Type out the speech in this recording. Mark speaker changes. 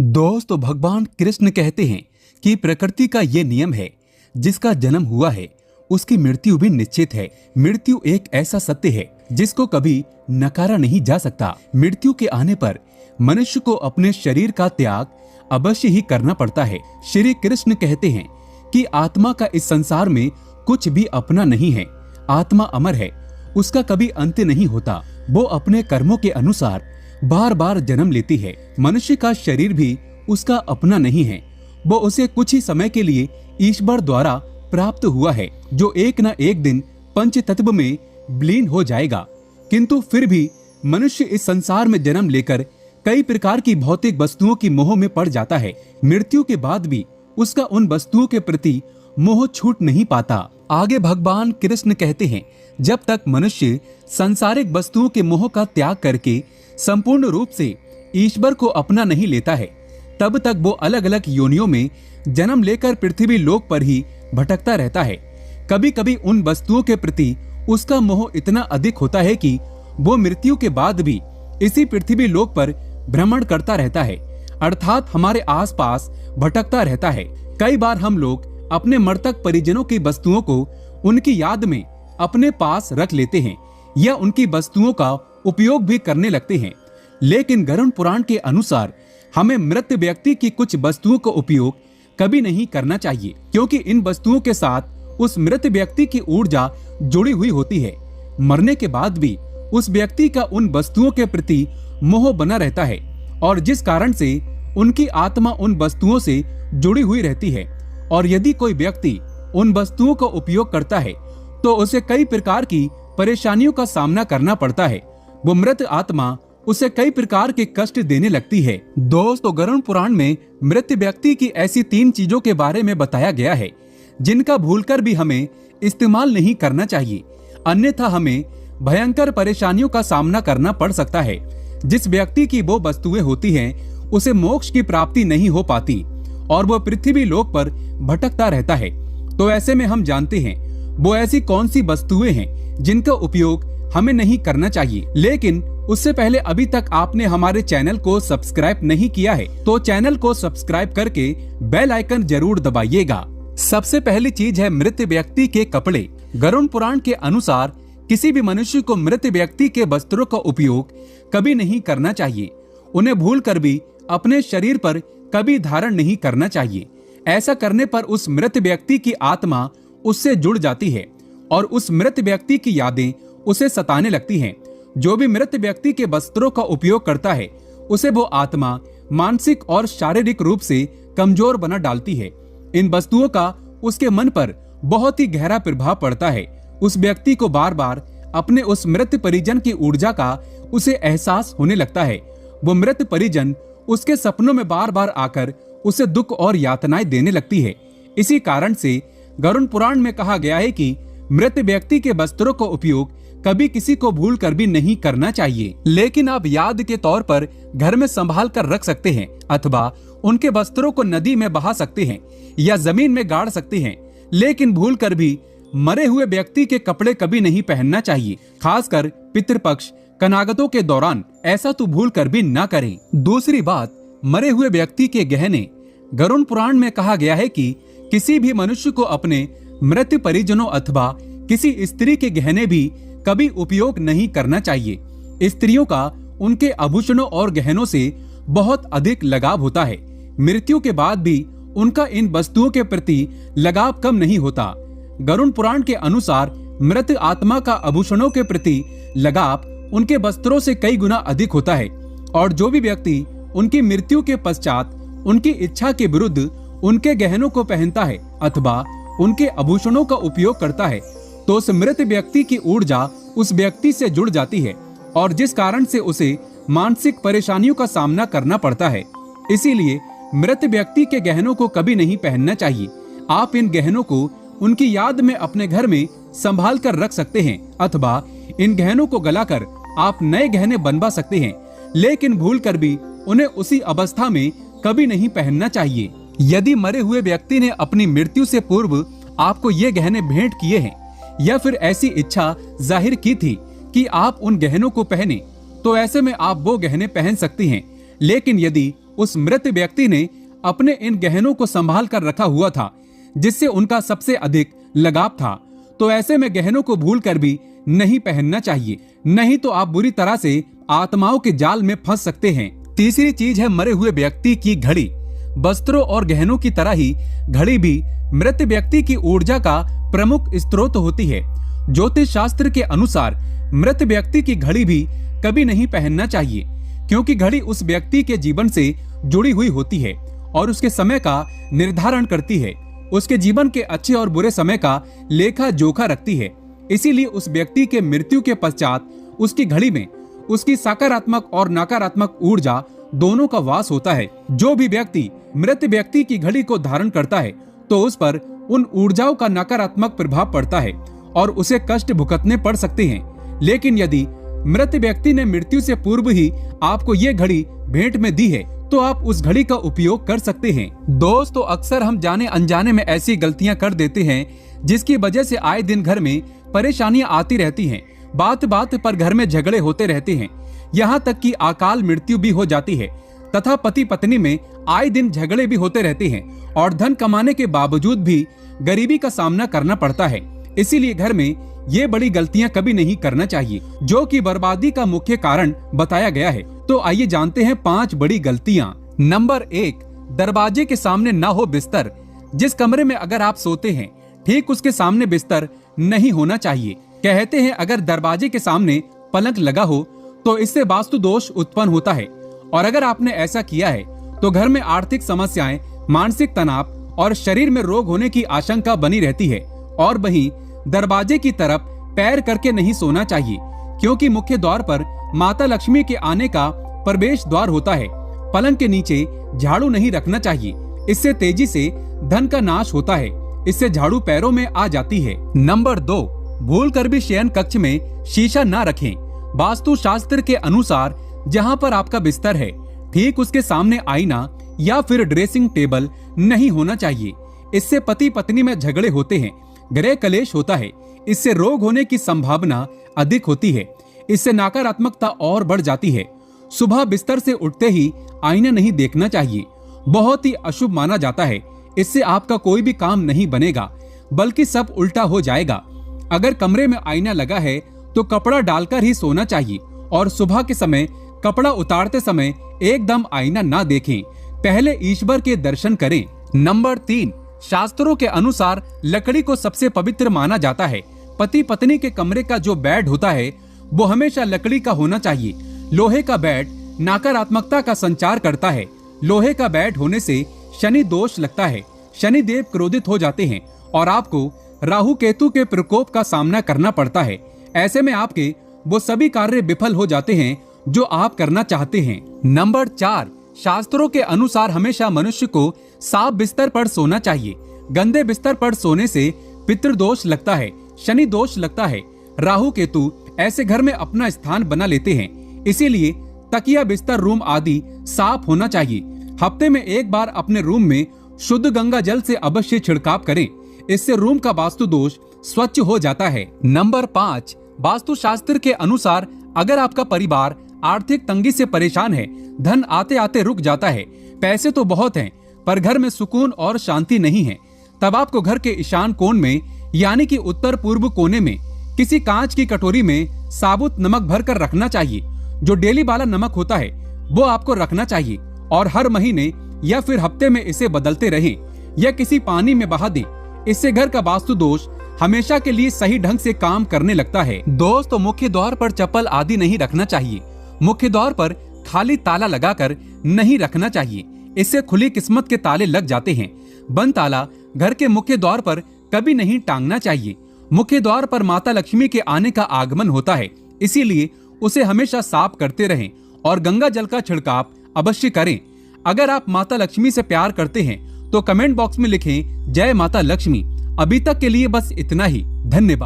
Speaker 1: दोस्तों, भगवान कृष्ण कहते हैं कि प्रकृति का ये नियम है, जिसका जन्म हुआ है उसकी मृत्यु भी निश्चित है। मृत्यु एक ऐसा सत्य है जिसको कभी नकारा नहीं जा सकता। मृत्यु के आने पर मनुष्य को अपने शरीर का त्याग अवश्य ही करना पड़ता है। श्री कृष्ण कहते हैं कि आत्मा का इस संसार में कुछ भी अपना नहीं है। आत्मा अमर है, उसका कभी अंत नहीं होता। वो अपने कर्मों के अनुसार बार बार जन्म लेती है। मनुष्य का शरीर भी उसका अपना नहीं है, वो उसे कुछ ही समय के लिए ईश्वर द्वारा प्राप्त हुआ है, जो एक न एक दिन पंच तत्व में विलीन हो जाएगा। किंतु फिर भी मनुष्य इस संसार में जन्म लेकर कई प्रकार की भौतिक वस्तुओं की मोह में पड़ जाता है। मृत्यु के बाद भी उसका उन वस्तुओं के प्रति मोह छूट नहीं पाता। आगे भगवान कृष्ण कहते हैं, जब तक मनुष्य सांसारिक वस्तुओं के मोह का त्याग करके संपूर्ण रूप से ईश्वर को अपना नहीं लेता है, तब तक वो अलग अलग योनियों में जन्म लेकर पृथ्वी लोक पर ही भटकता रहता है। कभी कभी उन वस्तुओं के प्रति उसका मोह इतना अधिक होता है कि वो मृत्यु के बाद भी इसी पृथ्वी लोक पर भ्रमण करता रहता है, अर्थात हमारे आसपास भटकता रहता है। कई बार हम लोग अपने मृतक परिजनों की वस्तुओं को उनकी याद में अपने पास रख लेते हैं या उनकी वस्तुओं का उपयोग भी करने लगते हैं। लेकिन गरुड़ पुराण के अनुसार हमें मृत व्यक्ति की कुछ वस्तुओं का उपयोग कभी नहीं करना चाहिए, क्योंकि इन वस्तुओं के साथ उस मृत व्यक्ति की ऊर्जा जुड़ी हुई होती है। मरने के बाद भी उस व्यक्ति का उन वस्तुओं के प्रति मोह बना रहता है और जिस कारण से उनकी आत्मा उन वस्तुओं से जुड़ी हुई रहती है। और यदि कोई व्यक्ति उन वस्तुओं का उपयोग करता है तो उसे कई प्रकार की परेशानियों का सामना करना पड़ता है। वो मृत आत्मा उसे कई प्रकार के कष्ट देने लगती है। दोस्तों, गरुड़ पुराण में मृत व्यक्ति की ऐसी 3 चीजों के बारे में बताया गया है जिनका भूलकर भी हमें इस्तेमाल नहीं करना चाहिए, अन्यथा हमें भयंकर परेशानियों का सामना करना पड़ सकता है। जिस व्यक्ति की वो वस्तुएं होती हैं उसे मोक्ष की प्राप्ति नहीं हो पाती और वो पृथ्वी लोक पर भटकता रहता है। तो ऐसे में हम जानते हैं वो ऐसी कौन सी वस्तुएं हैं जिनका उपयोग हमें नहीं करना चाहिए। लेकिन उससे पहले अभी तक आपने हमारे चैनल को सब्सक्राइब नहीं किया है तो चैनल को सब्सक्राइब करके बेल आइकन जरूर दबाइएगा। सबसे पहली चीज है मृत व्यक्ति के कपड़े। गरुड़ पुराण के अनुसार किसी भी मनुष्य को मृत व्यक्ति के वस्त्रों का उपयोग कभी नहीं करना चाहिए। उन्हें भूल कर भी अपने शरीर पर कभी धारण नहीं करना चाहिए। ऐसा करने पर उस मृत व्यक्ति की आत्मा उससे जुड़ जाती है और उस मृत व्यक्ति की यादें उसे सताने लगती हैं। जो भी मृत व्यक्ति के वस्त्रों का उपयोग करता है उसे वो आत्मा मानसिक और शारीरिक रूप से कमजोर बना डालती है। इन वस्तुओं का उसके मन पर बहुत ही गहरा प्रभाव पड़ता है। उस व्यक्ति को बार बार अपने उस मृत परिजन की ऊर्जा का उसे एहसास होने लगता है। वो मृत परिजन उसके सपनों में बार बार आकर उसे दुख और यातनाएं देने लगती है। इसी कारण से गरुड़ पुराण में कहा गया है कि मृत व्यक्ति के वस्त्रों का उपयोग कभी किसी को भूल कर भी नहीं करना चाहिए। लेकिन आप याद के तौर पर घर में संभाल कर रख सकते हैं अथवा उनके वस्त्रों को नदी में बहा सकते हैं या जमीन में गाड़ सकते हैं। लेकिन भूल कर भी मरे हुए व्यक्ति के कपड़े कभी नहीं पहनना चाहिए। खासकर पितृपक्ष कनागतों के दौरान ऐसा तो भूल कर भी ना करें। दूसरी बात, मरे हुए व्यक्ति के गहने। गरुड़ पुराण में कहा गया है कि किसी भी मनुष्य को अपने मृत परिजनों अथवा किसी स्त्री के गहने भी कभी उपयोग नहीं करना चाहिए। स्त्रियों का उनके आभूषणों और गहनों से बहुत अधिक लगाव होता है। मृत्यु के बाद भी उनका इन वस्तुओं के प्रति लगाव कम नहीं होता। गरुड़ पुराण के अनुसार मृत आत्मा का आभूषणों के प्रति लगाव उनके वस्त्रों से कई गुना अधिक होता है और जो भी व्यक्ति उनकी मृत्यु के पश्चात उनकी इच्छा के विरुद्ध उनके गहनों को पहनता है अथवा उनके आभूषणों का उपयोग करता है तो उस मृत व्यक्ति की ऊर्जा उस व्यक्ति से जुड़ जाती है और जिस कारण से उसे मानसिक परेशानियों का सामना करना पड़ता है। इसीलिए मृत व्यक्ति के गहनों को कभी नहीं पहनना चाहिए। आप इन गहनों को उनकी याद में अपने घर में संभाल कर रख सकते हैं अथवा इन गहनों को गलाकर आप नए गहने बनवा सकते हैं। लेकिन भूल कर भी उन्हें उसी अवस्था में कभी नहीं पहनना चाहिए। यदि मरे हुए व्यक्ति ने अपनी मृत्यु से पूर्व आपको ये गहने भेंट किए हैं या फिर ऐसी इच्छा जाहिर की थी कि आप उन गहनों को पहने तो ऐसे में आप वो गहने पहन सकती हैं। लेकिन यदि उस मृत व्यक्ति ने अपने इन गहनों को संभाल कर रखा हुआ था, जिससे उनका सबसे अधिक लगाव था। तो ऐसे में गहनों को भूल कर भी नहीं पहनना चाहिए, नहीं तो आप बुरी तरह से आत्माओं के जाल में फंस सकते हैं। तीसरी चीज है मरे हुए व्यक्ति की घड़ी। वस्त्रों और गहनों की तरह ही घड़ी भी मृत व्यक्ति की ऊर्जा का प्रमुख स्रोत होती है। ज्योतिष शास्त्र के अनुसार मृत व्यक्ति की घड़ी भी कभी नहीं पहनना चाहिए, क्योंकि घड़ी उस व्यक्ति के जीवन से जुड़ी हुई होती है और उसके समय का निर्धारण करती है, उसके जीवन के अच्छे और बुरे समय का लेखा जोखा रखती है। इसीलिए उस व्यक्ति के मृत्यु के पश्चात उसकी घड़ी में उसकी सकारात्मक और नकारात्मक ऊर्जा दोनों का वास होता है। जो भी व्यक्ति मृत व्यक्ति की घड़ी को धारण करता है तो उस पर उन ऊर्जाओं का नकारात्मक प्रभाव पड़ता है और उसे कष्ट भुगतने पड़ सकते हैं। लेकिन यदि मृत व्यक्ति ने मृत्यु से पूर्व ही आपको ये घड़ी भेंट में दी है तो आप उस घड़ी का उपयोग कर सकते हैं। दोस्तों, अक्सर हम जाने अनजाने में ऐसी गलतियां कर देते हैं जिसकी वजह से आए दिन घर में परेशानियां आती रहती हैं। बात बात पर घर में झगड़े होते रहते हैं, यहाँ तक कि अकाल मृत्यु भी हो जाती है तथा पति पत्नी में आए दिन झगड़े भी होते रहते हैं और धन कमाने के बावजूद भी गरीबी का सामना करना पड़ता है। इसीलिए घर में ये बड़ी गलतियां कभी नहीं करना चाहिए, जो कि बर्बादी का मुख्य कारण बताया गया है। तो आइए जानते हैं 5 बड़ी गलतियां। नंबर 1, दरवाजे के सामने ना हो बिस्तर। जिस कमरे में अगर आप सोते हैं ठीक उसके सामने बिस्तर नहीं होना चाहिए। कहते हैं अगर दरवाजे के सामने पलंग लगा हो तो इससे वास्तु दोष उत्पन्न होता है, और अगर आपने ऐसा किया है तो घर में आर्थिक समस्याएं, मानसिक तनाव और शरीर में रोग होने की आशंका बनी रहती है। और वहीं दरवाजे की तरफ पैर करके नहीं सोना चाहिए, क्योंकि मुख्य द्वार पर माता लक्ष्मी के आने का प्रवेश द्वार होता है। पलंग के नीचे झाड़ू नहीं रखना चाहिए, इससे तेजी से धन का नाश होता है। इससे झाड़ू पैरों में आ जाती है। नंबर 2, भूल कर भी शयन कक्ष में शीशा ना रखें। वास्तु शास्त्र के अनुसार जहां पर आपका बिस्तर है ठीक उसके सामने आईना या फिर ड्रेसिंग टेबल नहीं होना चाहिए। इससे पति पत्नी में झगड़े होते हैं, गृह कलेश होता है। इससे रोग होने की संभावना अधिक होती है। इससे नकारात्मकता और बढ़ जाती है। सुबह बिस्तर से उठते ही आईना नहीं देखना चाहिए, बहुत ही अशुभ माना जाता है। इससे आपका कोई भी काम नहीं बनेगा, बल्कि सब उल्टा हो जाएगा। अगर कमरे में आईना लगा है तो कपड़ा डालकर ही सोना चाहिए और सुबह के समय कपड़ा उतारते समय एकदम आईना ना देखें, पहले ईश्वर के दर्शन करें। नंबर 3, शास्त्रों के अनुसार लकड़ी को सबसे पवित्र माना जाता है। पति पत्नी के कमरे का जो बेड होता है वो हमेशा लकड़ी का होना चाहिए। लोहे का बेड नकारात्मकता का संचार करता है। लोहे का बेड होने से शनि दोष लगता है, शनि देव क्रोधित हो जाते हैं और आपको राहु केतु के प्रकोप का सामना करना पड़ता है। ऐसे में आपके वो सभी कार्य विफल हो जाते हैं जो आप करना चाहते हैं। नंबर 4, शास्त्रों के अनुसार हमेशा मनुष्य को साफ बिस्तर पर सोना चाहिए। गंदे बिस्तर पर सोने से पितृदोष लगता है, शनि दोष लगता है। राहु केतु ऐसे घर में अपना स्थान बना लेते हैं। इसीलिए तकिया, बिस्तर, रूम आदि साफ होना चाहिए। हफ्ते में एक बार अपने रूम में शुद्ध गंगा जल से अवश्य छिड़काव करें, इससे रूम का वास्तु दोष स्वच्छ हो जाता है। नंबर 5, वास्तु शास्त्र के अनुसार अगर आपका परिवार आर्थिक तंगी से परेशान है, धन आते आते रुक जाता है, पैसे तो बहुत हैं पर घर में सुकून और शांति नहीं है, तब आपको घर के ईशान कोण में यानी कि उत्तर पूर्व कोने में किसी कांच की कटोरी में साबुत नमक भर कर रखना चाहिए। जो डेली वाला नमक होता है वो आपको रखना चाहिए और हर महीने या फिर हफ्ते में इसे बदलते रहें या किसी पानी में बहा दें। इससे घर का वास्तु दोष हमेशा के लिए सही ढंग से काम करने लगता है। दोस्तों, मुख्य द्वार पर चप्पल आदि नहीं रखना चाहिए। मुख्य द्वार पर खाली ताला लगाकर नहीं रखना चाहिए, इससे खुली किस्मत के ताले लग जाते हैं। बंद ताला घर के मुख्य द्वार पर कभी नहीं टांगना चाहिए। मुख्य द्वार पर माता लक्ष्मी के आने का आगमन होता है, इसीलिए उसे हमेशा साफ करते रहें और गंगा जल का छिड़काव अवश्य करें। अगर आप माता लक्ष्मी से प्यार करते हैं तो कमेंट बॉक्स में लिखें जय माता लक्ष्मी। अभी तक के लिए बस इतना ही। धन्यवाद।